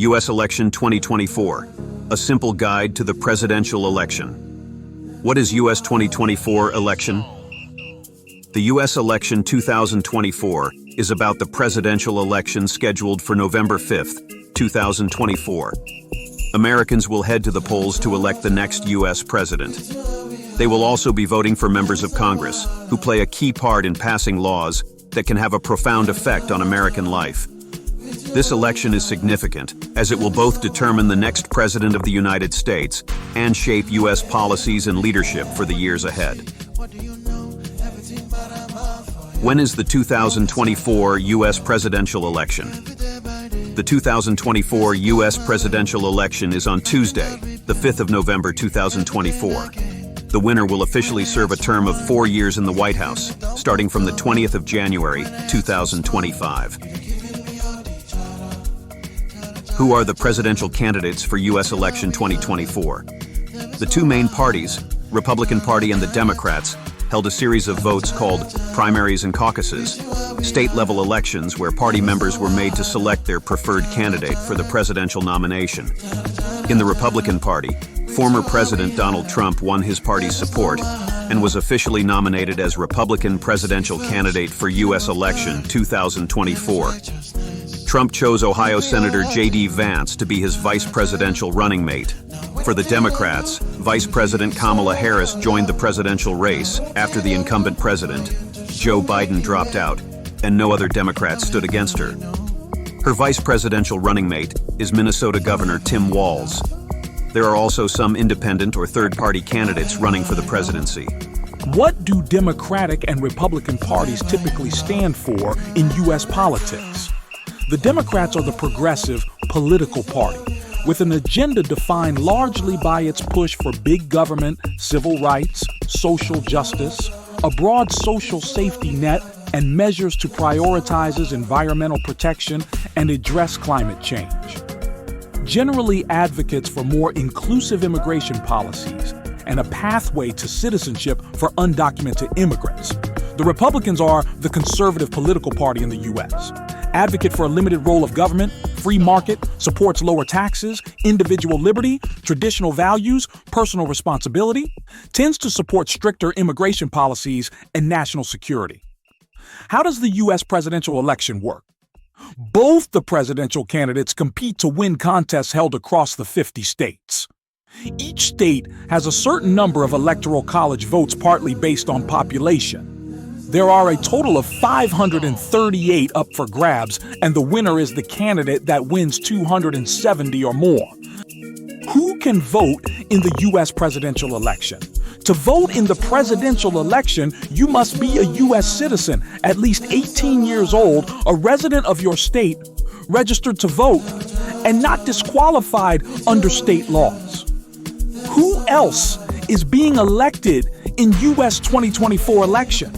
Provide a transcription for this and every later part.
U.S. Election 2024, a simple guide to the presidential election. What is U.S. 2024 election? The U.S. election 2024 is about the presidential election scheduled for November 5th, 2024. Americans will head to the polls to elect the next U.S. president. They will also be voting for members of Congress, who play a key part in passing laws that can have a profound effect on American life. This election is significant, as it will both determine the next president of the United States and shape U.S. policies and leadership for the years ahead. When is the 2024 U.S. presidential election? The 2024 U.S. presidential election is on Tuesday, the 5th of November 2024. The winner will officially serve a term of 4 years in the White House, starting from the 20th of January 2025. Who are the presidential candidates for U.S. election 2024? The two main parties, Republican Party and the Democrats, held a series of votes called Primaries and Caucuses, state-level elections where party members were made to select their preferred candidate for the presidential nomination. In the Republican Party, former President Donald Trump won his party's support and was officially nominated as Republican presidential candidate for U.S. election 2024. Trump chose Ohio Senator J.D. Vance to be his vice presidential running mate. For the Democrats, Vice President Kamala Harris joined the presidential race after the incumbent president, Joe Biden, dropped out, and no other Democrats stood against her. Her vice presidential running mate is Minnesota Governor Tim Walz. There are also some independent or third-party candidates running for the presidency. What do Democratic and Republican parties typically stand for in U.S. politics? The Democrats are the progressive political party, with an agenda defined largely by its push for big government, civil rights, social justice, a broad social safety net, and measures to prioritize environmental protection and address climate change. Generally advocates for more inclusive immigration policies and a pathway to citizenship for undocumented immigrants. The Republicans are the conservative political party in the U.S., advocate for a limited role of government, free market, supports lower taxes, individual liberty, traditional values, personal responsibility, tends to support stricter immigration policies and national security. How does the U.S. presidential election work? Both the presidential candidates compete to win contests held across the 50 states. Each state has a certain number of electoral college votes partly based on population. There are a total of 538 up for grabs, and the winner is the candidate that wins 270 or more. Who can vote in the U.S. presidential election? To vote in the presidential election, you must be a U.S. citizen, at least 18 years old, a resident of your state, registered to vote, and not disqualified under state laws. Who else is being elected in U.S. 2024 election?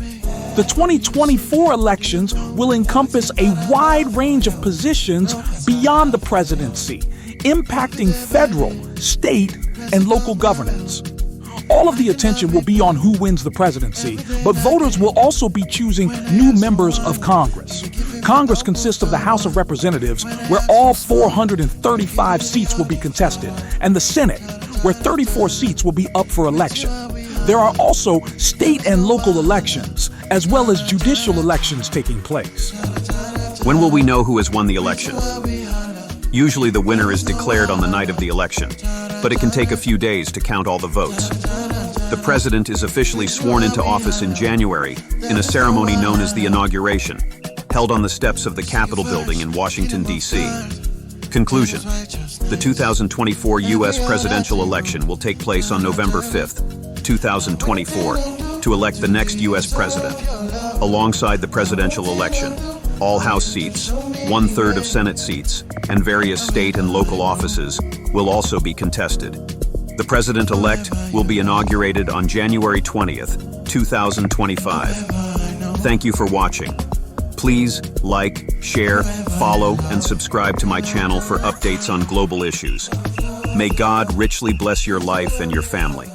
The 2024 elections will encompass a wide range of positions beyond the presidency, impacting federal, state, and local governance. All of the attention will be on who wins the presidency, but voters will also be choosing new members of Congress. Congress consists of the House of Representatives, where all 435 seats will be contested, and the Senate, where 34 seats will be up for election. There are also state and local elections, as well as judicial elections taking place. When will we know who has won the election? Usually the winner is declared on the night of the election, but it can take a few days to count all the votes. The president is officially sworn into office in January in a ceremony known as the inauguration, held on the steps of the Capitol building in Washington, D.C. Conclusion: the 2024 U.S. presidential election will take place on November 5th, 2024, to elect the next U.S. president. Alongside the presidential election, all House seats, 1/3 of Senate seats, and various state and local offices will also be contested. The president-elect will be inaugurated on January 20th, 2025. Thank you for watching. Please like, share, follow, and subscribe to my channel for updates on global issues. May God richly bless your life and your family.